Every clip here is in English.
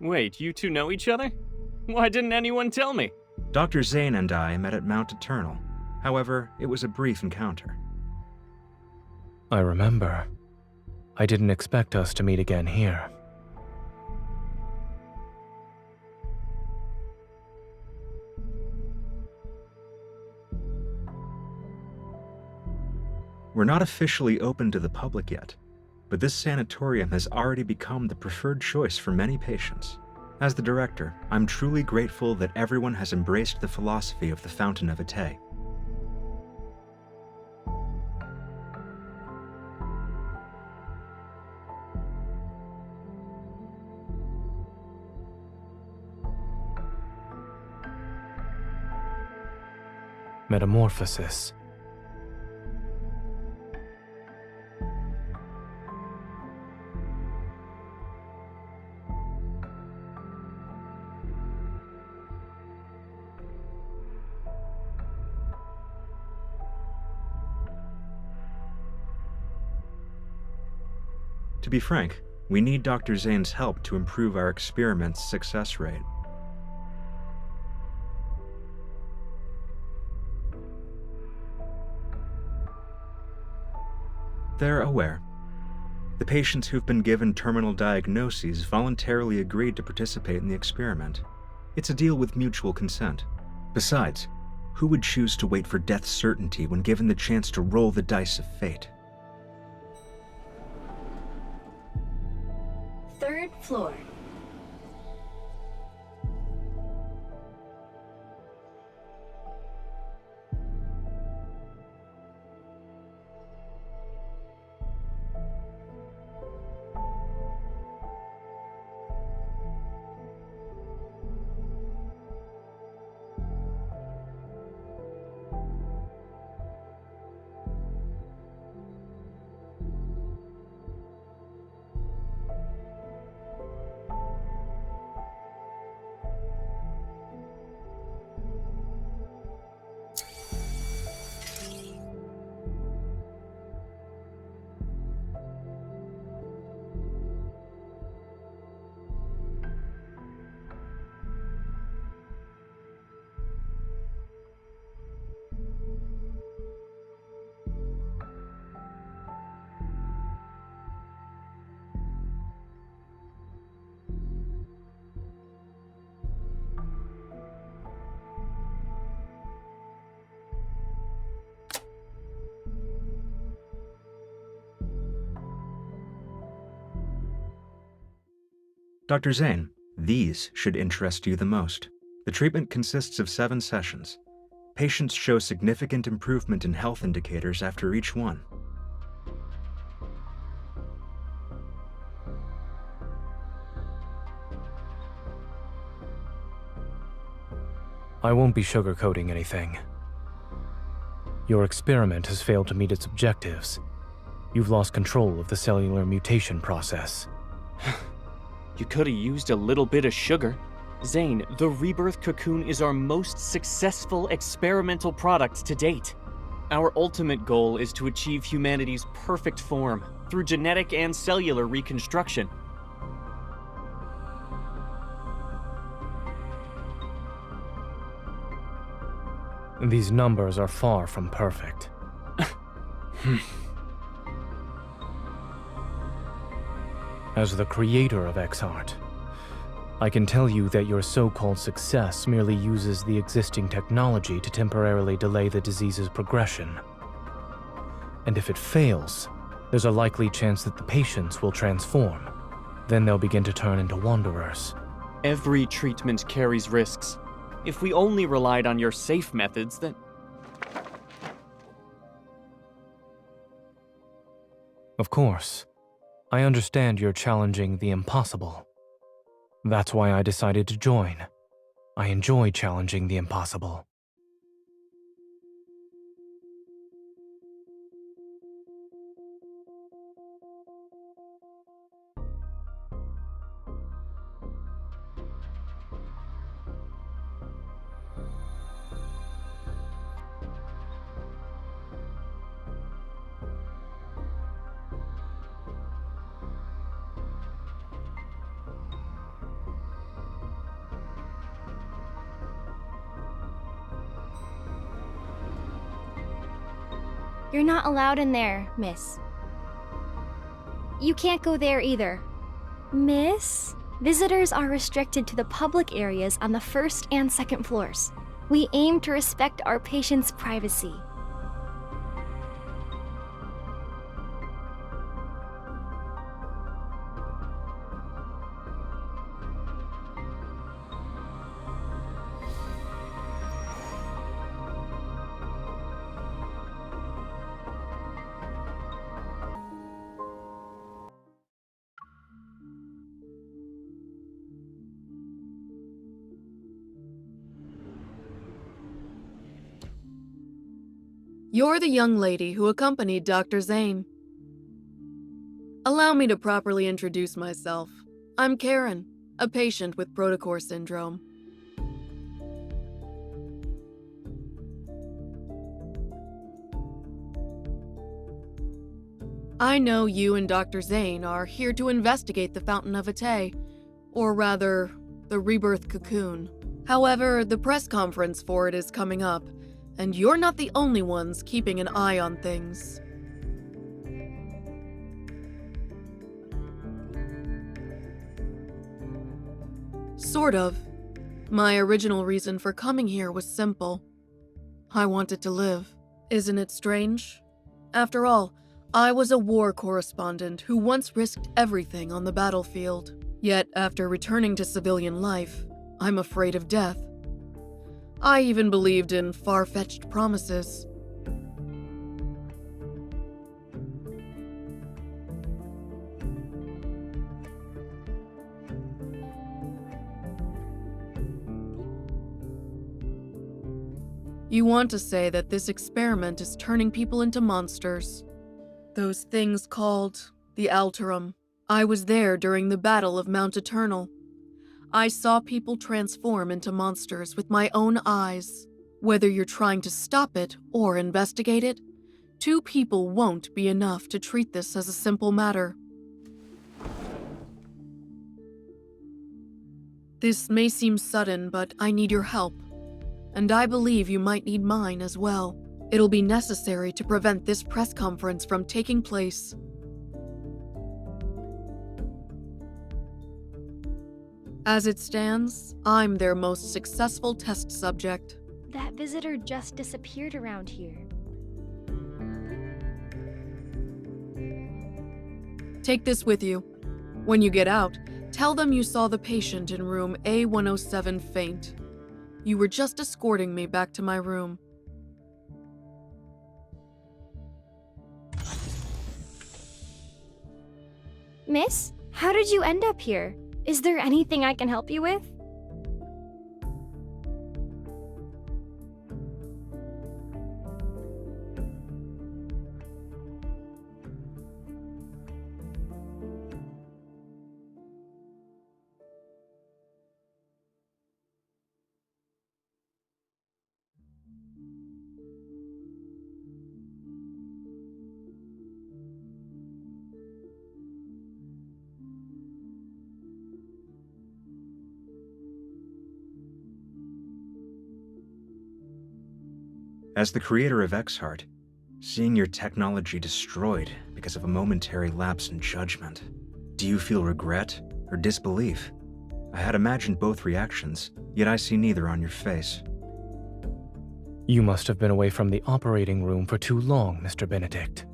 Wait, you two know each other? Why didn't anyone tell me? Dr. Zane and I met at Mount Eternal. However, it was a brief encounter. I remember. I didn't expect us to meet again here. We're not officially open to the public yet, but this sanatorium has already become the preferred choice for many patients. As the director, I'm truly grateful that everyone has embraced the philosophy of the Fountain of Ate. Metamorphosis. To be frank, we need Dr. Zane's help to improve our experiment's success rate. They're aware. The patients who've been given terminal diagnoses voluntarily agreed to participate in the experiment. It's a deal with mutual consent. Besides, who would choose to wait for death's certainty when given the chance to roll the dice of fate? Third floor. Dr. Zane, these should interest you the most. The treatment consists of 7 sessions. Patients show significant improvement in health indicators after each one. I won't be sugarcoating anything. Your experiment has failed to meet its objectives. You've lost control of the cellular mutation process. You could have used a little bit of sugar. Zane, the Rebirth cocoon is our most successful experimental product to date. Our ultimate goal is to achieve humanity's perfect form through genetic and cellular reconstruction. These numbers are far from perfect. As the creator of X-Art, I can tell you that your so-called success merely uses the existing technology to temporarily delay the disease's progression. And if it fails, there's a likely chance that the patients will transform. Then they'll begin to turn into wanderers. Every treatment carries risks. If we only relied on your safe methods, then... Of course. I understand you're challenging the impossible. That's why I decided to join. I enjoy challenging the impossible. You're not allowed in there, miss. You can't go there either. Miss? Visitors are restricted to the public areas on the first and second floors. We aim to respect our patients' privacy. You're the young lady who accompanied Dr. Zane. Allow me to properly introduce myself. I'm Karen, a patient with Protocore syndrome. I know you and Dr. Zane are here to investigate the Fountain of Ate, or rather, the Rebirth Cocoon. However, the press conference for it is coming up, and you're not the only ones keeping an eye on things. Sort of. My original reason for coming here was simple. I wanted to live. Isn't it strange? After all, I was a war correspondent who once risked everything on the battlefield. Yet, after returning to civilian life, I'm afraid of death. I even believed in far-fetched promises. You want to say that this experiment is turning people into monsters. Those things called the aurum. I was there during the Battle of Mount Eternal. I saw people transform into monsters with my own eyes. Whether you're trying to stop it or investigate it, 2 people won't be enough to treat this as a simple matter. This may seem sudden, but I need your help. And I believe you might need mine as well. It'll be necessary to prevent this press conference from taking place. As it stands, I'm their most successful test subject. That visitor just disappeared around here. Take this with you. When you get out, tell them you saw the patient in room A107 faint. You were just escorting me back to my room. Miss, how did you end up here? Is there anything I can help you with? As the creator of Exhart, seeing your technology destroyed because of a momentary lapse in judgment, do you feel regret or disbelief? I had imagined both reactions, yet I see neither on your face. You must have been away from the operating room for too long, Mr. Benedict.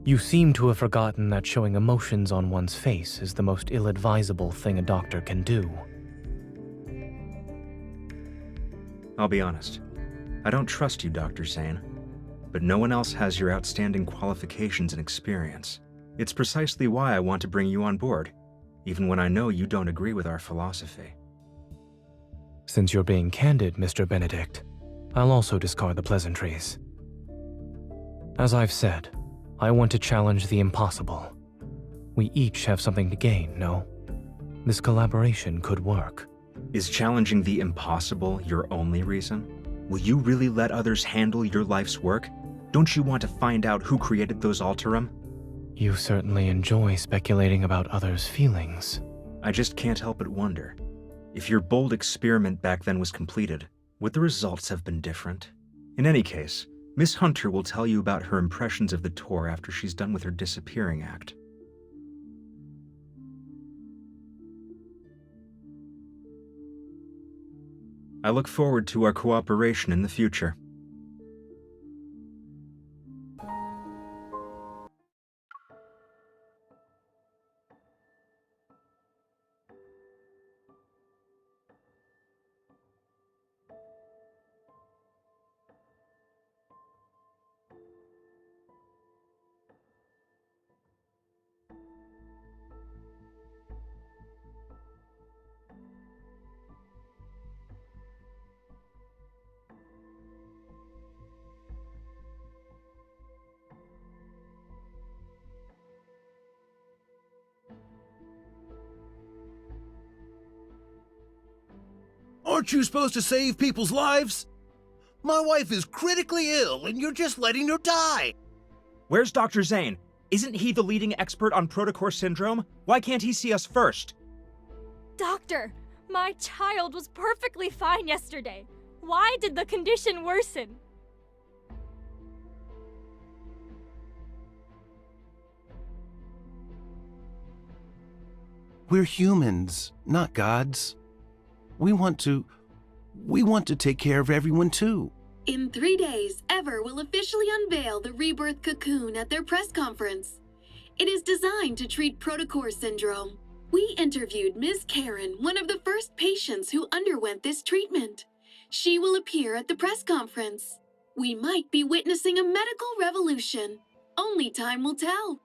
You seem to have forgotten that showing emotions on one's face is the most ill-advisable thing a doctor can do. I'll be honest. I don't trust you, Dr. Zane, but no one else has your outstanding qualifications and experience. It's precisely why I want to bring you on board, even when I know you don't agree with our philosophy. Since you're being candid, Mr. Benedict, I'll also discard the pleasantries. As I've said, I want to challenge the impossible. We each have something to gain, no? This collaboration could work. Is challenging the impossible your only reason? Will you really let others handle your life's work? Don't you want to find out who created those aurum? You certainly enjoy speculating about others' feelings. I just can't help but wonder. If your bold experiment back then was completed, would the results have been different? In any case, Miss Hunter will tell you about her impressions of the tour after she's done with her disappearing act. I look forward to our cooperation in the future. Aren't you supposed to save people's lives? My wife is critically ill and you're just letting her die. Where's Dr. Zane? Isn't he the leading expert on protocore syndrome? Why can't he see us first? Doctor, my child was perfectly fine yesterday. Why did the condition worsen? We're humans, not gods. We want to take care of everyone too. In 3 days, Ever will officially unveil the Rebirth cocoon at their press conference. It is designed to treat protocore syndrome. We interviewed Ms. Karen, one of the first patients who underwent this treatment. She will appear at the press conference. We might be witnessing a medical revolution. Only time will tell.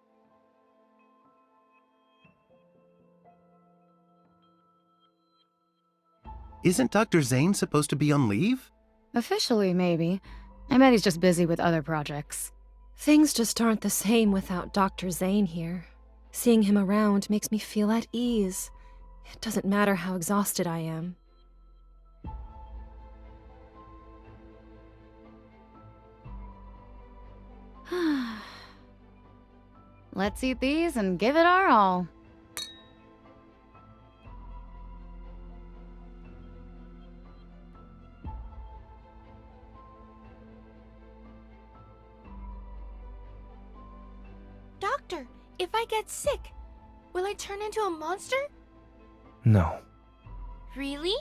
Isn't Dr. Zane supposed to be on leave? Officially, maybe. I bet he's just busy with other projects. Things just aren't the same without Dr. Zane here. Seeing him around makes me feel at ease. It doesn't matter how exhausted I am. Let's eat these and give it our all. Doctor, if I get sick, will I turn into a monster? No. Really?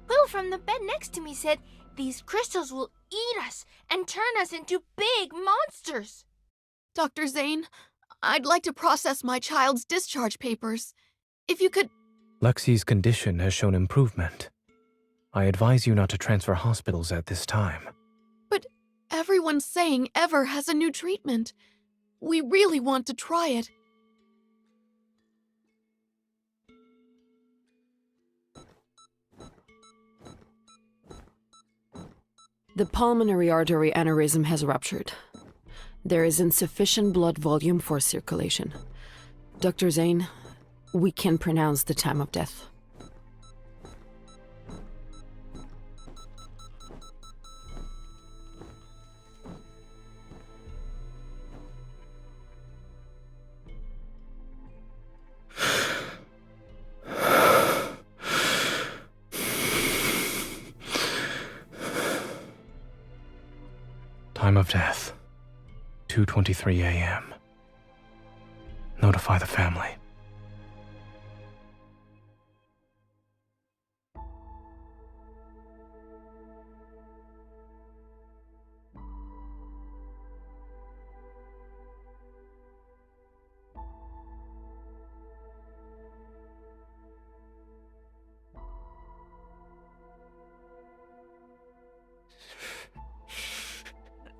Will from the bed next to me said these crystals will eat us and turn us into big monsters. Dr. Zane, I'd like to process my child's discharge papers. If you could... Lexi's condition has shown improvement. I advise you not to transfer hospitals at this time. But everyone's saying Ever has a new treatment. We really want to try it. The pulmonary artery aneurysm has ruptured. There is insufficient blood volume for circulation. Dr. Zane, we can pronounce the time of death. Time of death, 2:23 a.m. Notify the family.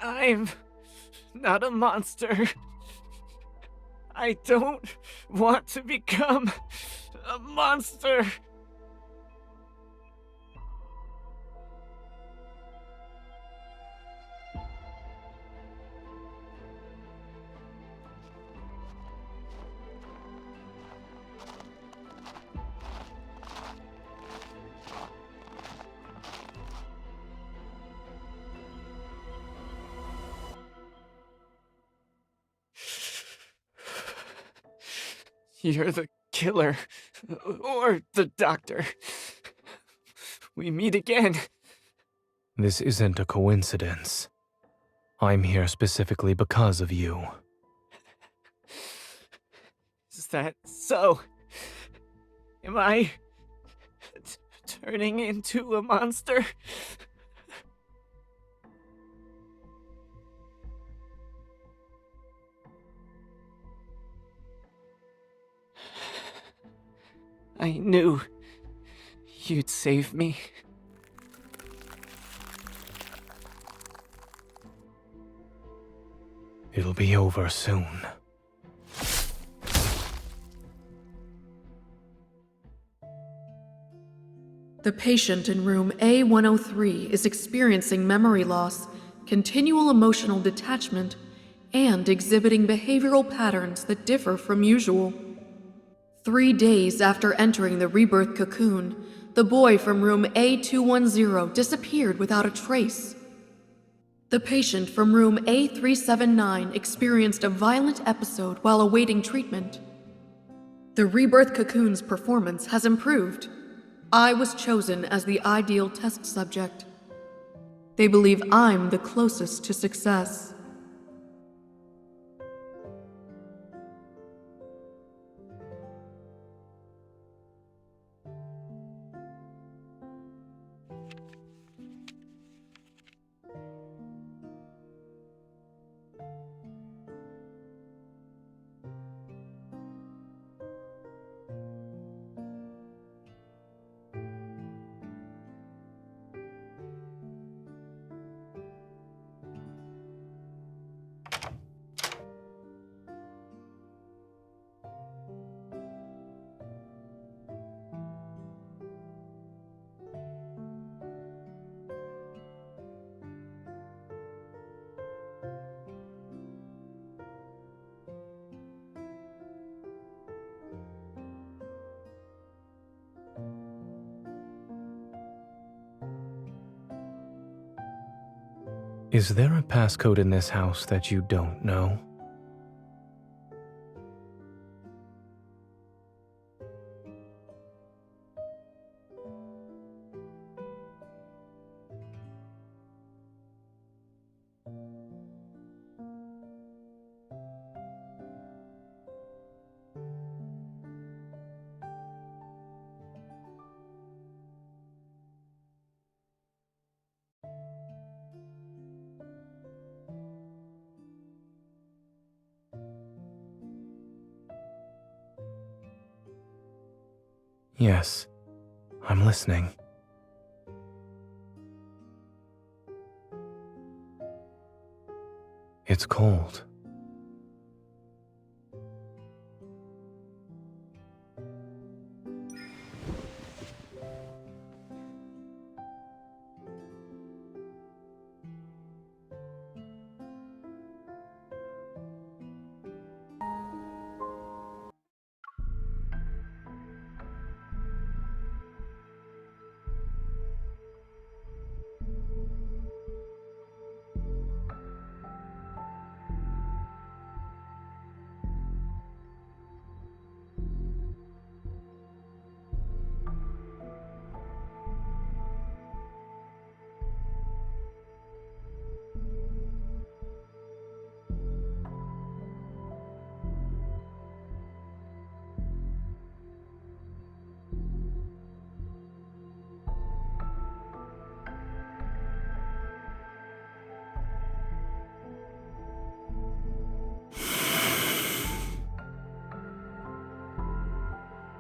I'm not a monster. I don't want to become a monster. You're the killer, or the doctor. We meet again. This isn't a coincidence. I'm here specifically because of you. Is that so? Am I turning into a monster? I knew you'd save me. It'll be over soon. The patient in room A103 is experiencing memory loss, continual emotional detachment, and exhibiting behavioral patterns that differ from usual. 3 days after entering the rebirth cocoon, the boy from room A210 disappeared without a trace. The patient from room A379 experienced a violent episode while awaiting treatment. The rebirth cocoon's performance has improved. I was chosen as the ideal test subject. They believe I'm the closest to success. Is there a passcode in this house that you don't know? Yes, I'm listening. It's cold.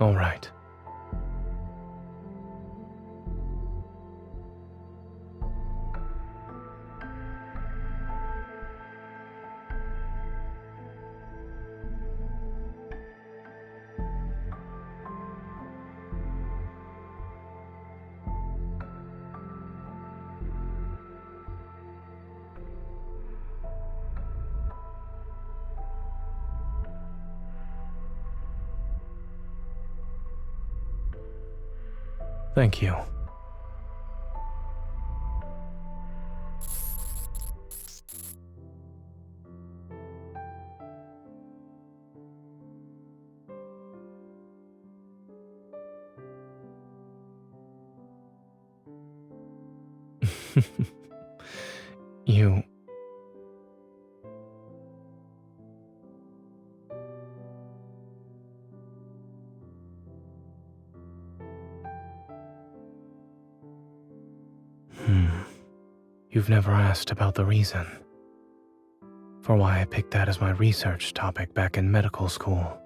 All right. Thank you. You You've never asked about the reason for why I picked that as my research topic back in medical school.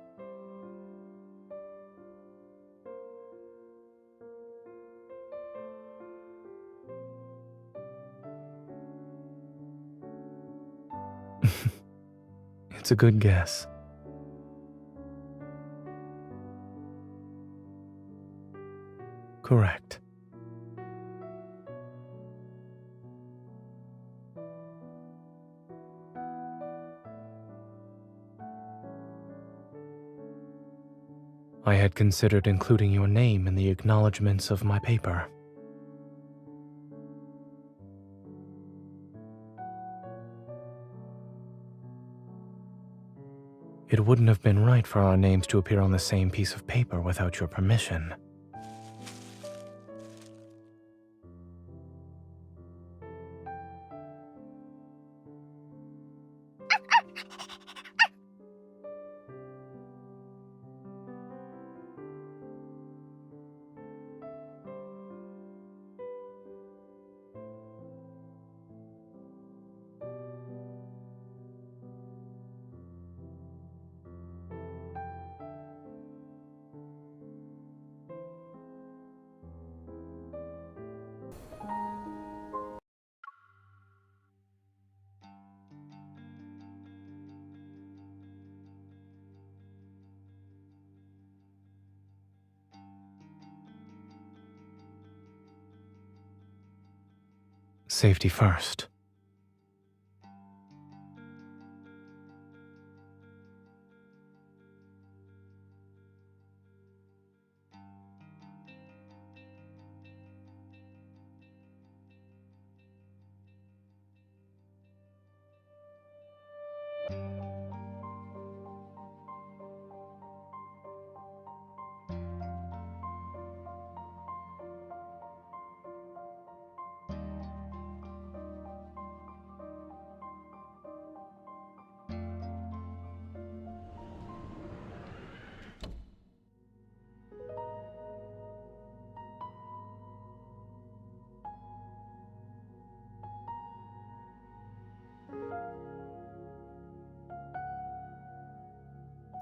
It's a good guess. Correct. I had considered including your name in the acknowledgments of my paper. It wouldn't have been right for our names to appear on the same piece of paper without your permission. Safety first.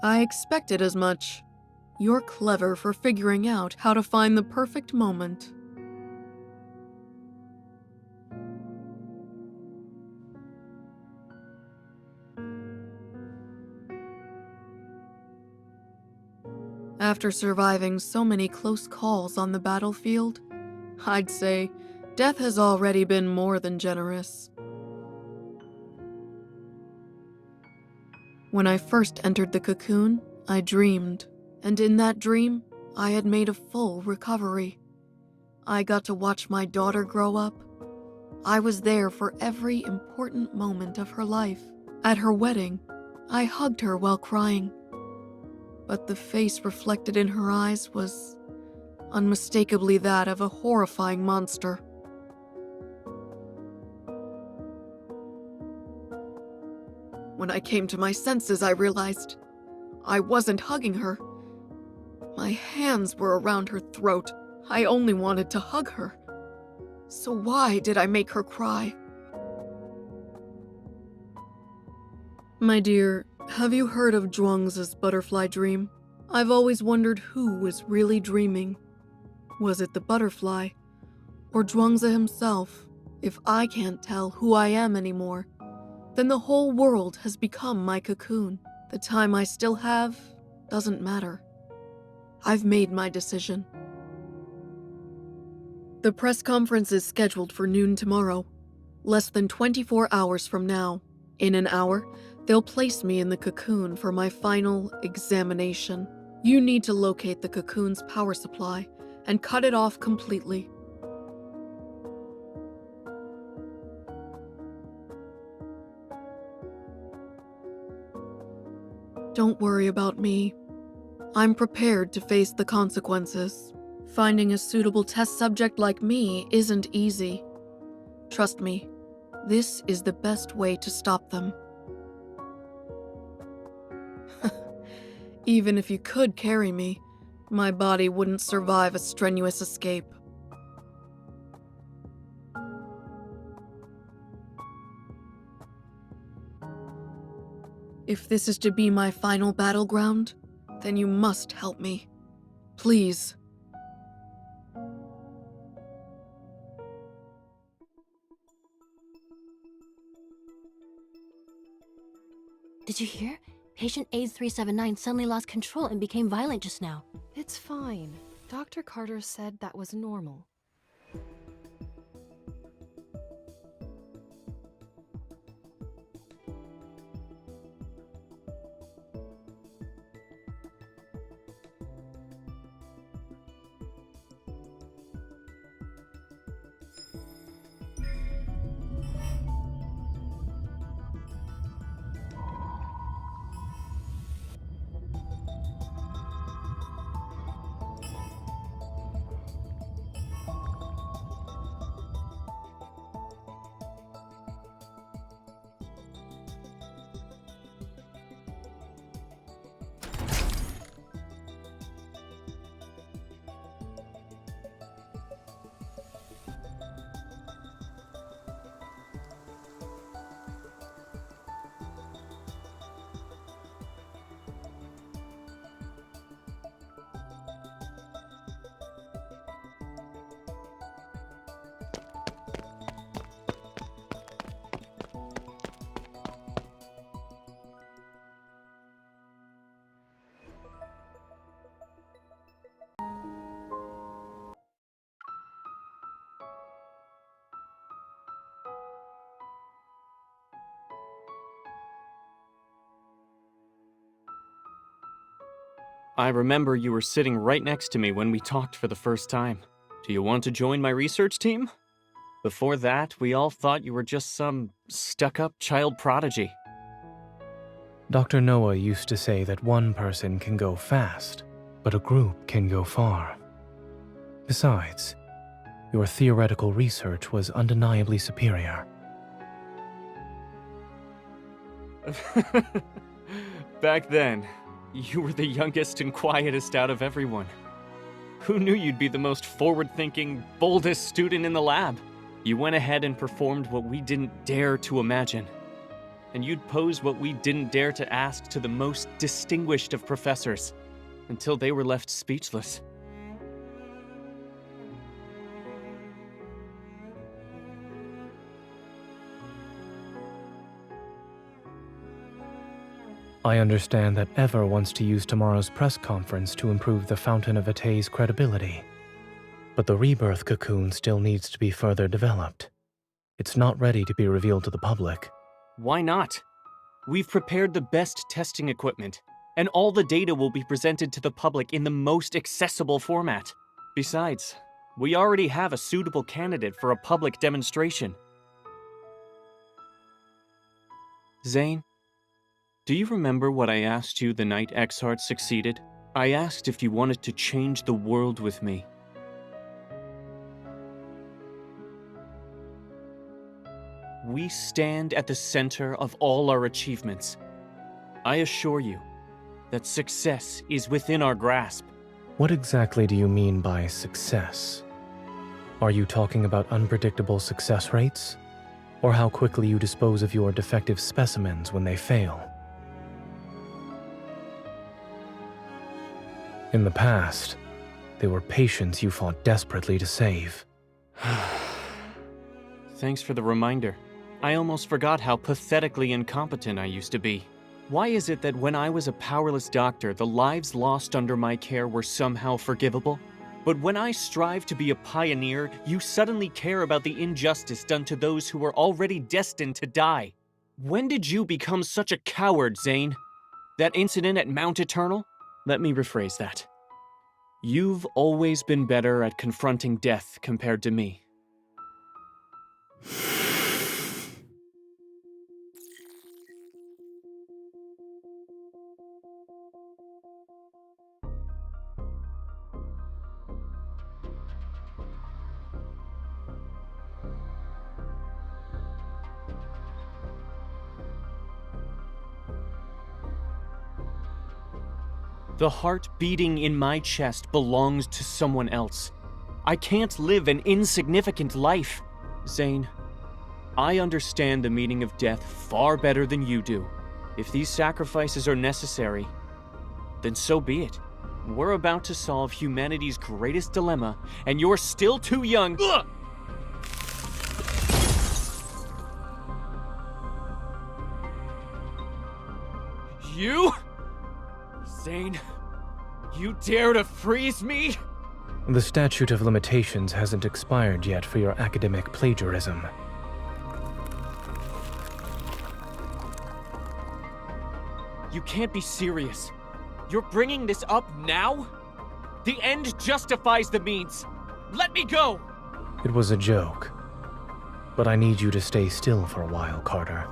I expected as much. You're clever for figuring out how to find the perfect moment. After surviving so many close calls on the battlefield, I'd say death has already been more than generous. When I first entered the cocoon, I dreamed, and in that dream, I had made a full recovery. I got to watch my daughter grow up. I was there for every important moment of her life. At her wedding, I hugged her while crying. But the face reflected in her eyes was unmistakably that of a horrifying monster. When I came to my senses, I realized I wasn't hugging her. My hands were around her throat. I only wanted to hug her. So why did I make her cry? My dear, have you heard of Zhuangzi's butterfly dream? I've always wondered who was really dreaming. Was it the butterfly, or Zhuangzi himself? If I can't tell who I am anymore, then the whole world has become my cocoon. The time I still have doesn't matter. I've made my decision. The press conference is scheduled for noon tomorrow, less than 24 hours from now. In an hour, they'll place me in the cocoon for my final examination. You need to locate the cocoon's power supply and cut it off completely. Don't worry about me. I'm prepared to face the consequences. Finding a suitable test subject like me isn't easy. Trust me, this is the best way to stop them. Even if you could carry me, my body wouldn't survive a strenuous escape. If this is to be my final battleground, then you must help me. Please. Did you hear? Patient AIDS 379 suddenly lost control and became violent just now. It's fine. Dr. Carter said that was normal. I remember you were sitting right next to me when we talked for the first time. Do you want to join my research team? Before that, we all thought you were just some stuck-up child prodigy. Dr. Noah used to say that one person can go fast, but a group can go far. Besides, your theoretical research was undeniably superior. Back then, you were the youngest and quietest out of everyone. Who knew you'd be the most forward-thinking, boldest student in the lab? You went ahead and performed what we didn't dare to imagine. And you'd pose what we didn't dare to ask to the most distinguished of professors, until they were left speechless. I understand that Ever wants to use tomorrow's press conference to improve the Fountain of Ate's credibility. But the Rebirth cocoon still needs to be further developed. It's not ready to be revealed to the public. Why not? We've prepared the best testing equipment, and all the data will be presented to the public in the most accessible format. Besides, we already have a suitable candidate for a public demonstration. Zane, do you remember what I asked you the night Exart succeeded? I asked if you wanted to change the world with me. We stand at the center of all our achievements. I assure you that success is within our grasp. What exactly do you mean by success? Are you talking about unpredictable success rates? Or how quickly you dispose of your defective specimens when they fail? In the past, they were patients you fought desperately to save. Thanks for the reminder. I almost forgot how pathetically incompetent I used to be. Why is it that when I was a powerless doctor, the lives lost under my care were somehow forgivable? But when I strive to be a pioneer, you suddenly care about the injustice done to those who were already destined to die. When did you become such a coward, Zane? That incident at Mount Eternal? Let me rephrase that. You've always been better at confronting death compared to me. The heart beating in my chest belongs to someone else. I can't live an insignificant life. Zane, I understand the meaning of death far better than you do. If these sacrifices are necessary, then so be it. We're about to solve humanity's greatest dilemma, and you're still too young. Ugh! You? Zane, you dare to freeze me? The statute of limitations hasn't expired yet for your academic plagiarism. You can't be serious. You're bringing this up now? The end justifies the means. Let me go! It was a joke. But I need you to stay still for a while, Carter.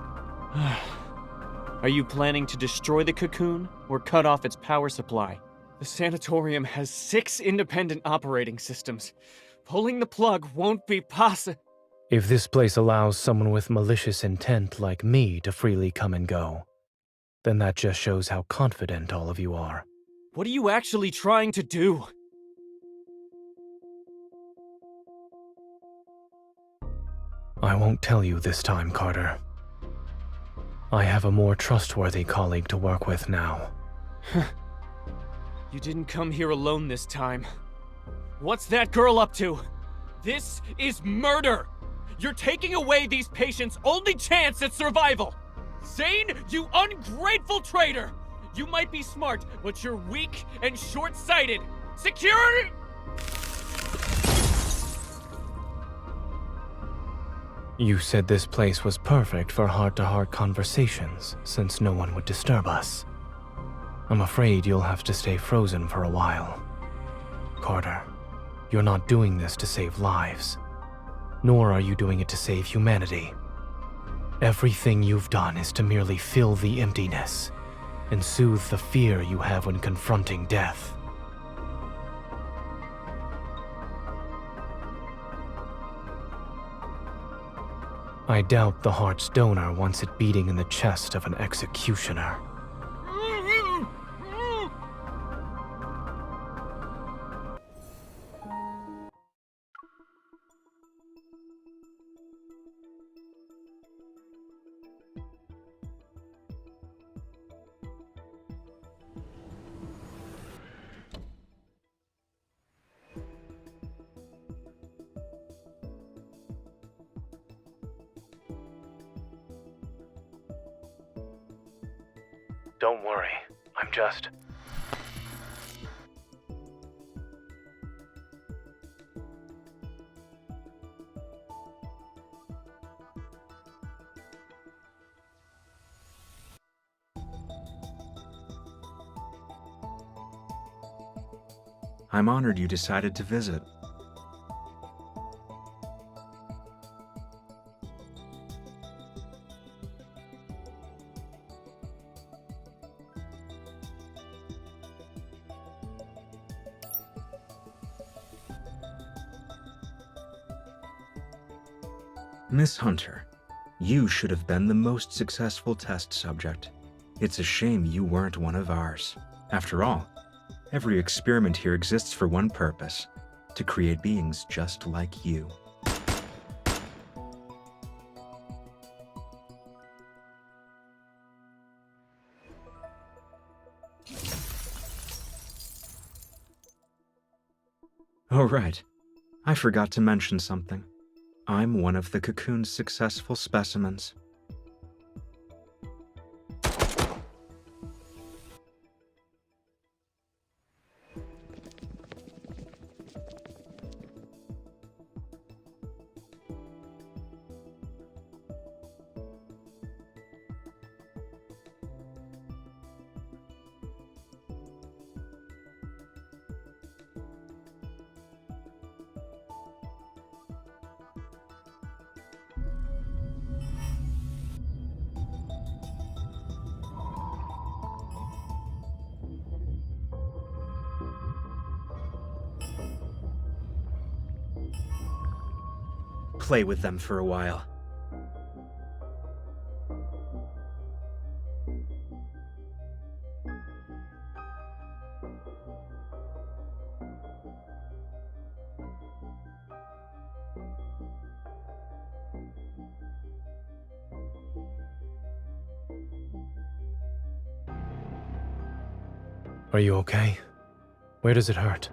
Are you planning to destroy the cocoon or cut off its power supply? The sanatorium has 6 independent operating systems. Pulling the plug won't be possible. If this place allows someone with malicious intent like me to freely come and go, then that just shows how confident all of you are. What are you actually trying to do? I won't tell you this time, Carter. I have a more trustworthy colleague to work with now. You didn't come here alone this time. What's that girl up to? This is murder! You're taking away these patients' only chance at survival! Zane, you ungrateful traitor! You might be smart, but you're weak and short-sighted! Security! You said this place was perfect for heart-to-heart conversations, since no one would disturb us. I'm afraid you'll have to stay frozen for a while. Carter, you're not doing this to save lives, nor are you doing it to save humanity. Everything you've done is to merely fill the emptiness and soothe the fear you have when confronting death. I doubt the heart's donor wants it beating in the chest of an executioner. Don't worry, I'm just... I'm honored you decided to visit. Miss Hunter, you should have been the most successful test subject. It's a shame you weren't one of ours. After all, every experiment here exists for one purpose: to create beings just like you. Oh right, I forgot to mention something. I'm one of the cocoon's successful specimens. Play with them for a while. Are you okay? Where does it hurt?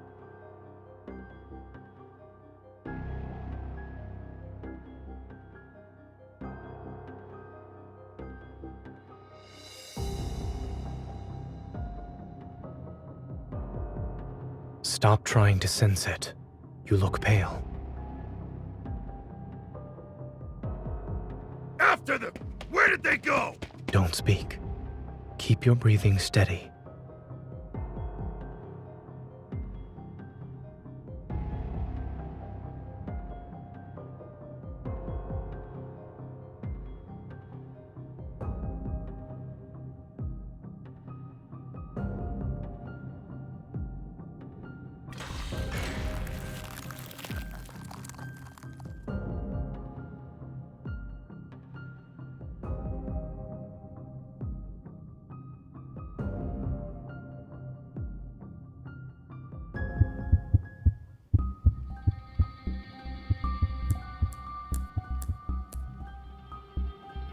Stop trying to sense it. You look pale. After them! Where did they go? Don't speak. Keep your breathing steady.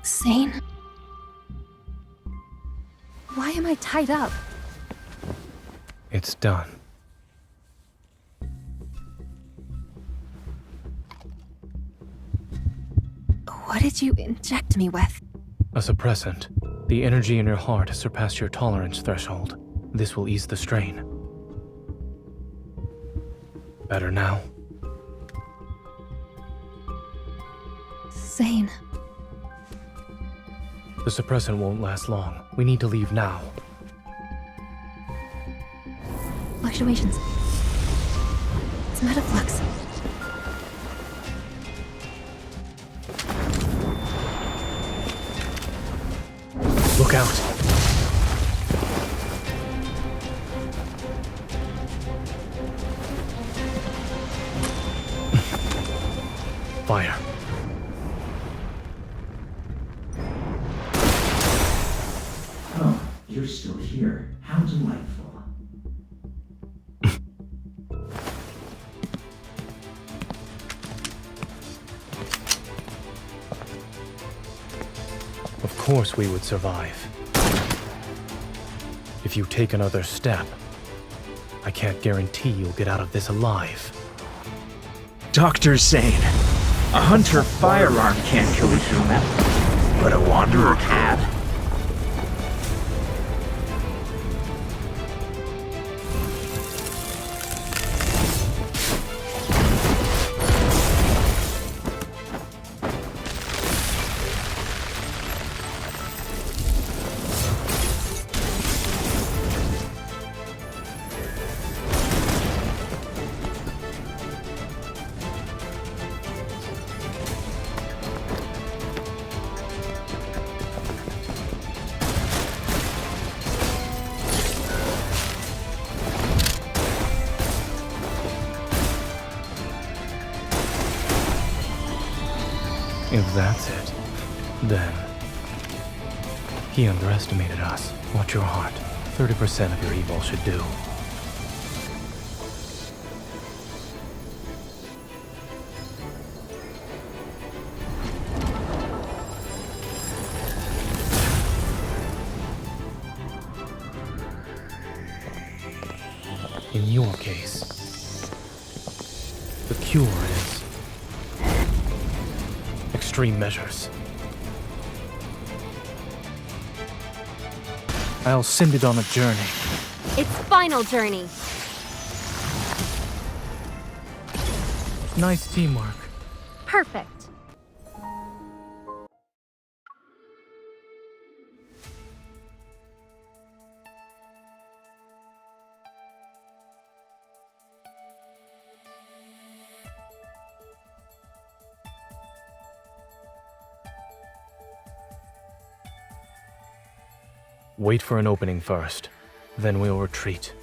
Zane? Why am I tied up? It's done. What did you inject me with? A suppressant. The energy in your heart has surpassed your tolerance threshold. This will ease the strain. Better now? Zane. The suppressant won't last long. We need to leave now. Fluctuations. It's metaflux. Look out! Fire. Oh, you're still here. How delightful. Of course we would survive. If you take another step, I can't guarantee you'll get out of this alive. Dr. Zane, a hunter firearm can't kill a human, but a wanderer can. If that's it, then... He underestimated us. Watch your heart. 30% of your evil should do. In your case, the cure is extreme measures. I'll send it on a journey. Its final journey. Nice teamwork. Perfect. Wait for an opening first, then we'll retreat.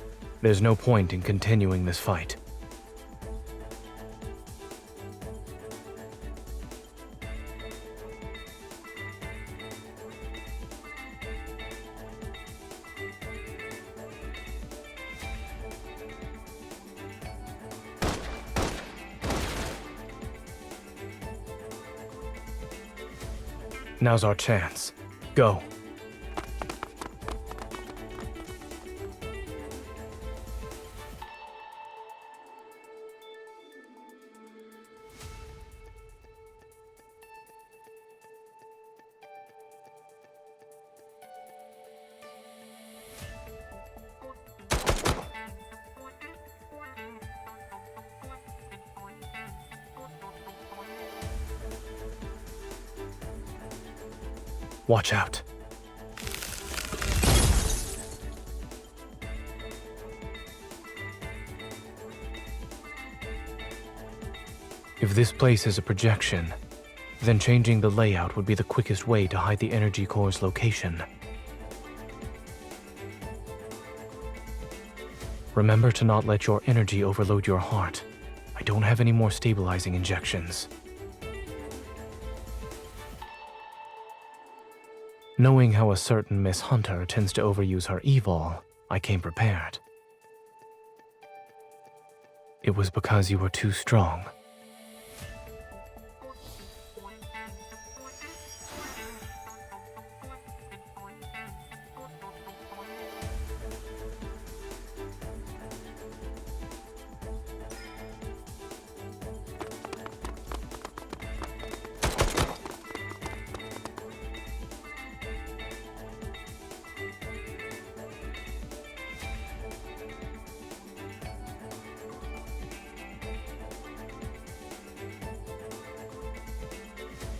There's no point in continuing this fight. Now's our chance. Go. Watch out. If this place is a projection, then changing the layout would be the quickest way to hide the energy core's location. Remember to not let your energy overload your heart. I don't have any more stabilizing injections. Knowing how a certain Miss Hunter tends to overuse her evil, I came prepared. It was because you were too strong.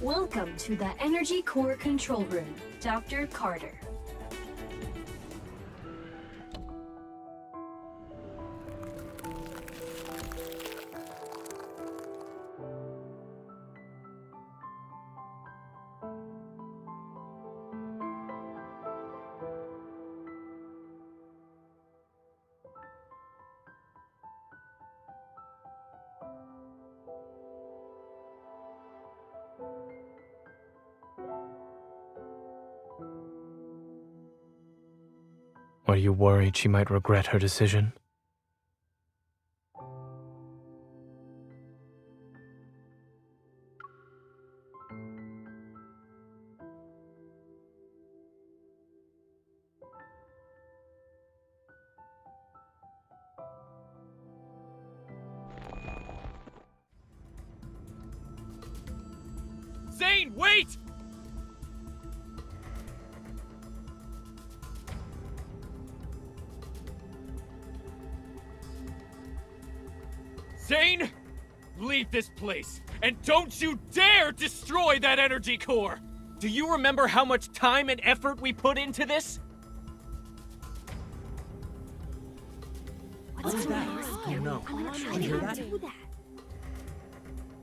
Welcome to the Energy Core Control Room, Dr. Carter. Are you worried she might regret her decision? Zane, wait! Zane, leave this place, and don't you dare destroy that energy core! Do you remember how much time and effort we put into this? What's that? Oh no. Did you hear that? Do that.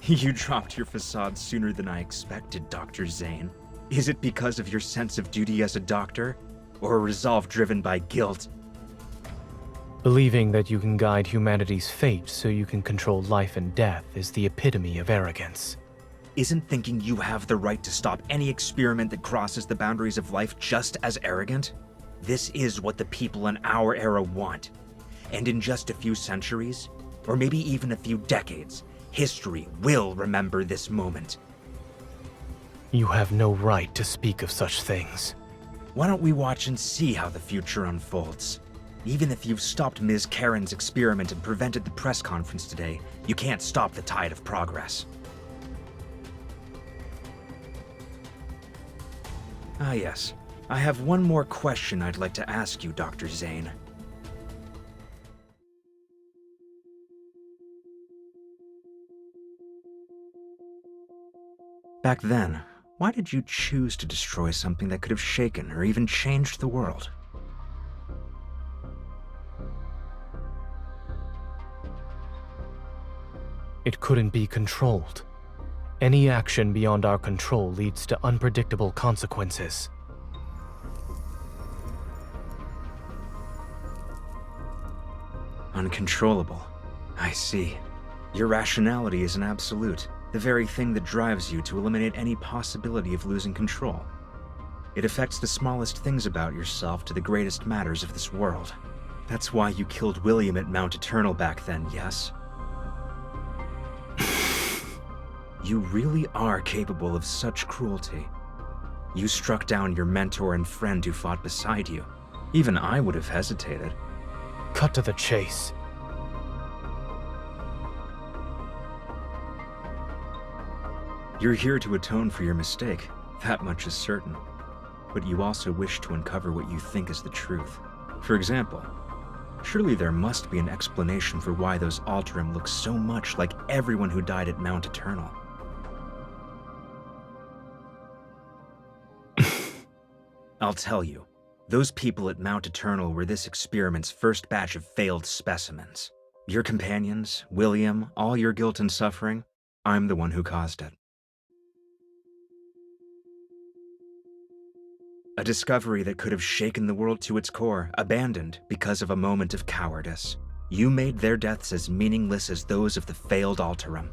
You dropped your facade sooner than I expected, Dr. Zane. Is it because of your sense of duty as a doctor? Or a resolve driven by guilt? Believing that you can guide humanity's fate so you can control life and death is the epitome of arrogance. Isn't thinking you have the right to stop any experiment that crosses the boundaries of life just as arrogant? This is what the people in our era want. And in just a few centuries, or maybe even a few decades, history will remember this moment. You have no right to speak of such things. Why don't we watch and see how the future unfolds? Even if you've stopped Ms. Karen's experiment and prevented the press conference today, you can't stop the tide of progress. Ah yes, I have one more question I'd like to ask you, Dr. Zane. Back then, why did you choose to destroy something that could have shaken or even changed the world? It couldn't be controlled. Any action beyond our control leads to unpredictable consequences. Uncontrollable. I see. Your rationality is an absolute, the very thing that drives you to eliminate any possibility of losing control. It affects the smallest things about yourself to the greatest matters of this world. That's why you killed William at Mount Eternal back then, yes? You really are capable of such cruelty. You struck down your mentor and friend who fought beside you. Even I would have hesitated. Cut to the chase. You're here to atone for your mistake, that much is certain. But you also wish to uncover what you think is the truth. For example, surely there must be an explanation for why those aurum look so much like everyone who died at Mount Eternal. I'll tell you, those people at Mount Eternal were this experiment's first batch of failed specimens. Your companions, William, all your guilt and suffering, I'm the one who caused it. A discovery that could have shaken the world to its core, abandoned because of a moment of cowardice. You made their deaths as meaningless as those of the failed Alterum.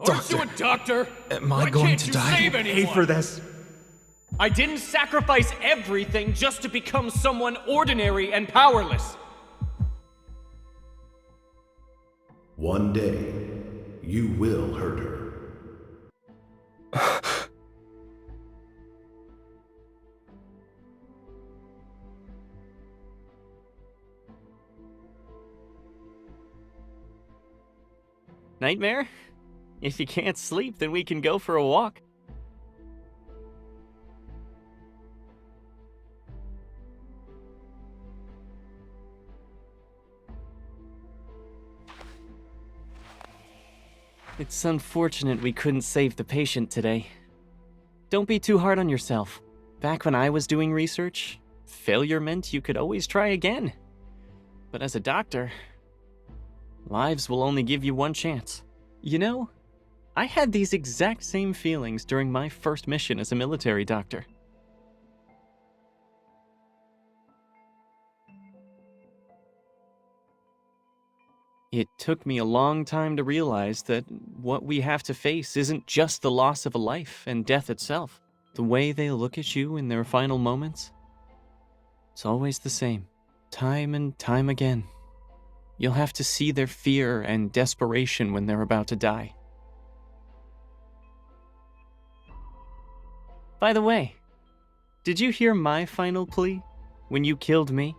Aren't you a doctor? Am Why I going can't to you die? save Pay anyone? for this? I didn't sacrifice everything just to become someone ordinary and powerless. One day, you will hurt her. Nightmare? If you can't sleep, then we can go for a walk. It's unfortunate we couldn't save the patient today. Don't be too hard on yourself. Back when I was doing research, failure meant you could always try again. But as a doctor, lives will only give you one chance. You know, I had these exact same feelings during my first mission as a military doctor. It took me a long time to realize that what we have to face isn't just the loss of a life and death itself. The way they look at you in their final moments, it's always the same, time and time again. You'll have to see their fear and desperation when they're about to die. By the way, did you hear my final plea when you killed me?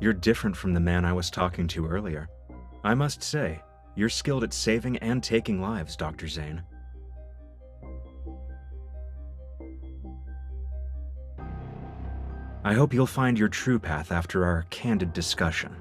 You're different from the man I was talking to earlier. I must say, you're skilled at saving and taking lives, Dr. Zane. I hope you'll find your true path after our candid discussion.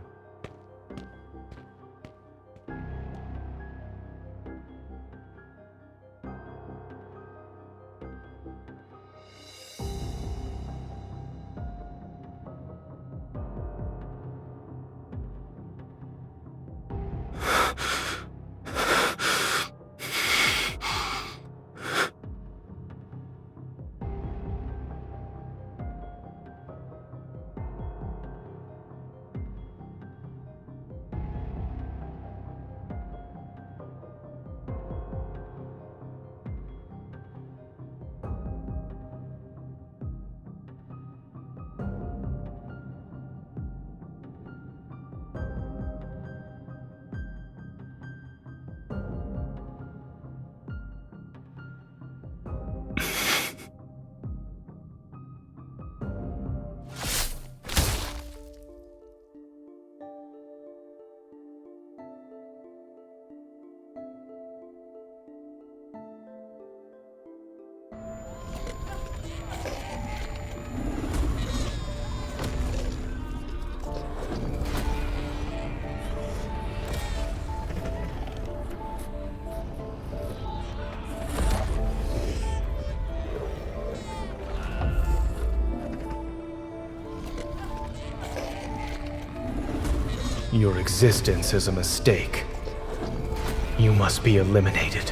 Your existence is a mistake. You must be eliminated.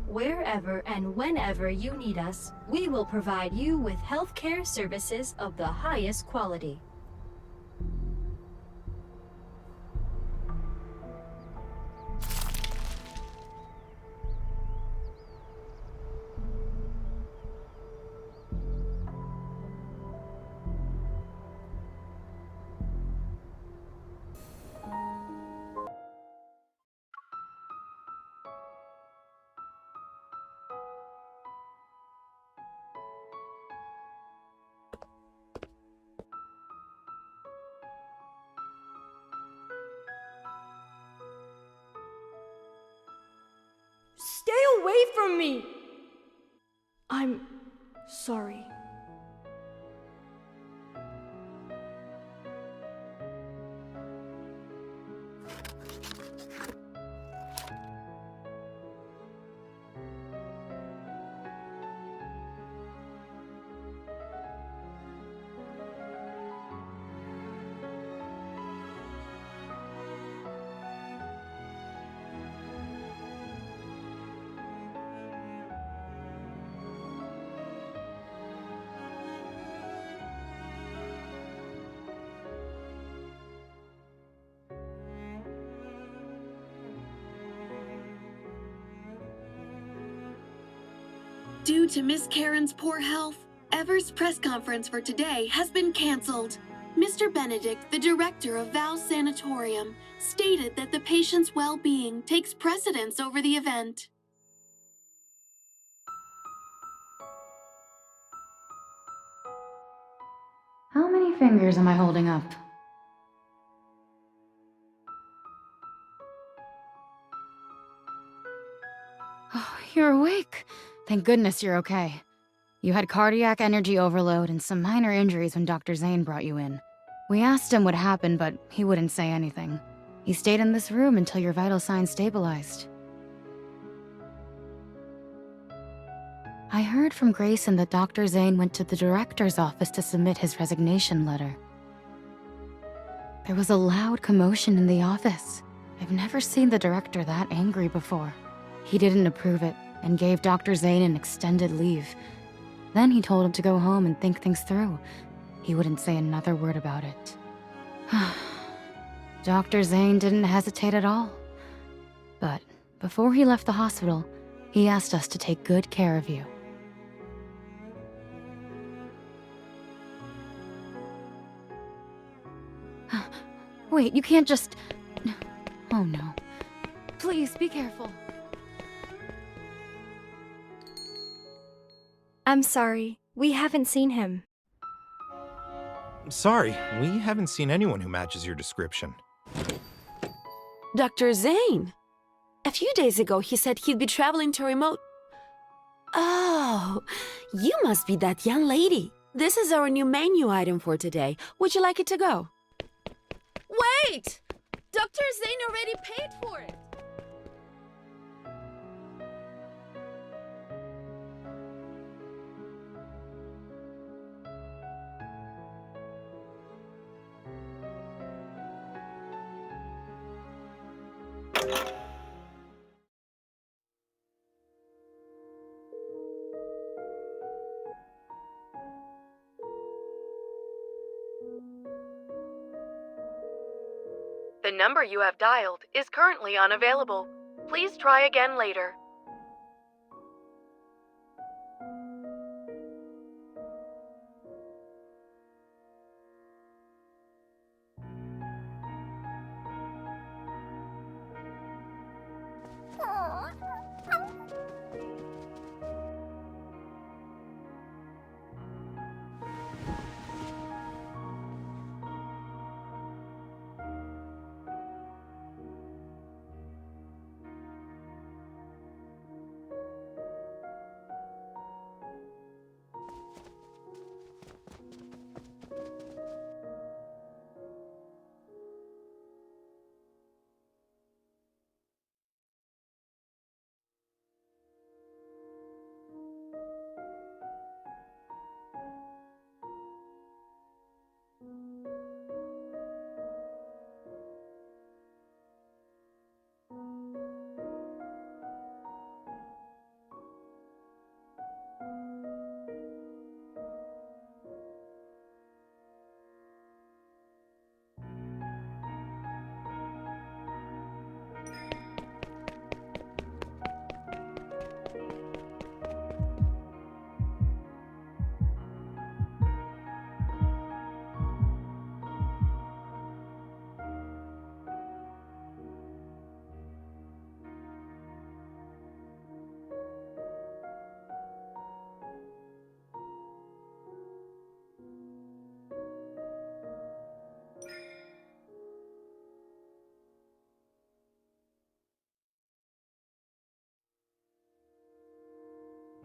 Wherever and whenever you need us, we will provide you with healthcare services of the highest quality. Stay away from me! I'm sorry. Due to Miss Karen's poor health, Ever's press conference for today has been canceled. Mr. Benedict, the director of Val's Sanatorium, stated that the patient's well-being takes precedence over the event. How many fingers am I holding up? Oh, you're awake. Thank goodness you're okay. You had cardiac energy overload and some minor injuries when Dr. Zane brought you in. We asked him what happened, but he wouldn't say anything. He stayed in this room until your vital signs stabilized. I heard from Grayson that Dr. Zane went to the director's office to submit his resignation letter. There was a loud commotion in the office. I've never seen the director that angry before. He didn't approve it and gave Dr. Zane an extended leave. Then he told him to go home and think things through. He wouldn't say another word about it. Dr. Zane didn't hesitate at all. But before he left the hospital, he asked us to take good care of you. Wait, you can't just... Oh no. Please, be careful. I'm sorry. We haven't seen him. Sorry, we haven't seen anyone who matches your description. Dr. Zane! A few days ago, he said he'd be traveling to remote... Oh, you must be that young lady. This is our new menu item for today. Would you like it to go? Wait! Dr. Zane already paid for it! The number you have dialed is currently unavailable. Please try again later.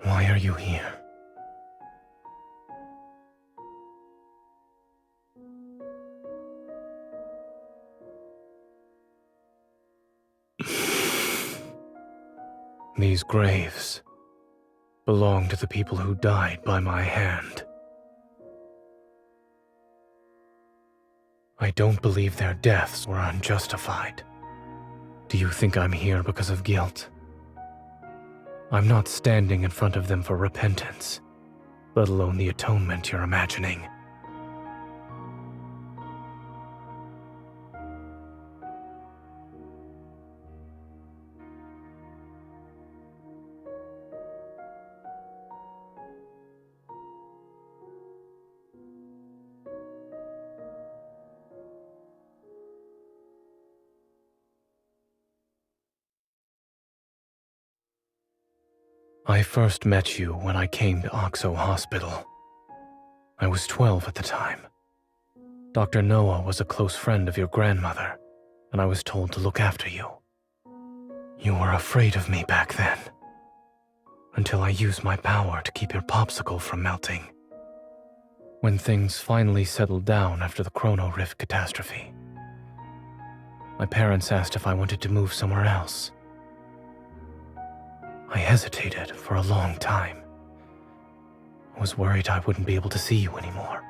Why are you here? These graves belong to the people who died by my hand. I don't believe their deaths were unjustified. Do you think I'm here because of guilt? I'm not standing in front of them for repentance, let alone the atonement you're imagining. I first met you when I came to Oxo Hospital. I was 12 at the time. Dr. Noah was a close friend of your grandmother, and I was told to look after you. You were afraid of me back then, until I used my power to keep your popsicle from melting. When things finally settled down after the Chrono Rift catastrophe, my parents asked if I wanted to move somewhere else. I hesitated for a long time. I was worried I wouldn't be able to see you anymore.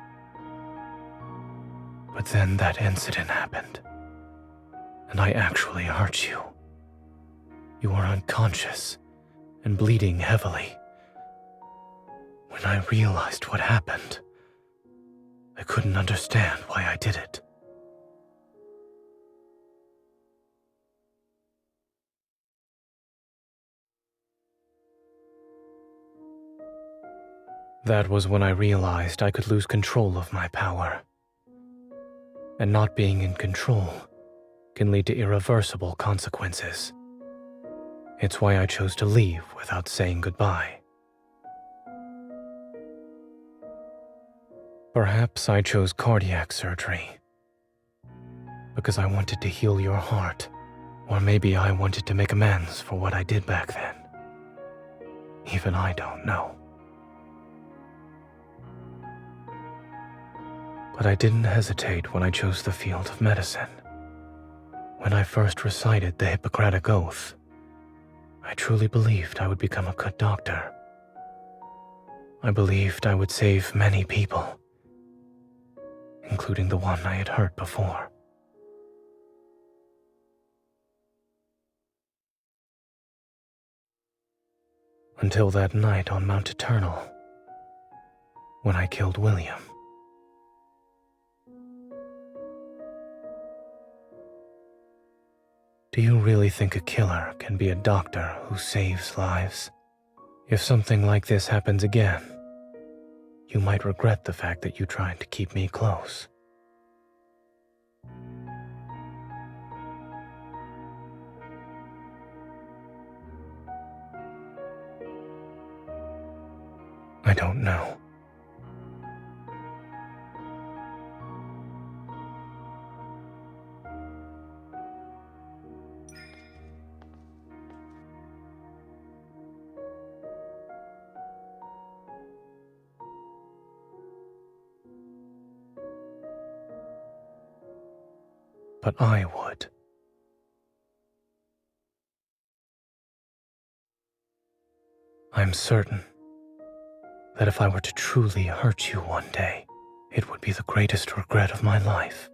But then that incident happened, and I actually hurt you. You were unconscious and bleeding heavily. When I realized what happened, I couldn't understand why I did it. That was when I realized I could lose control of my power. And not being in control can lead to irreversible consequences. It's why I chose to leave without saying goodbye. Perhaps I chose cardiac surgery because I wanted to heal your heart, or maybe I wanted to make amends for what I did back then. Even I don't know. But I didn't hesitate when I chose the field of medicine. When I first recited the Hippocratic Oath, I truly believed I would become a good doctor. I believed I would save many people, including the one I had hurt before. Until that night on Mount Eternal, when I killed William. Do you really think a killer can be a doctor who saves lives? If something like this happens again, you might regret the fact that you tried to keep me close. I don't know. But I would. I'm certain that if I were to truly hurt you one day, it would be the greatest regret of my life.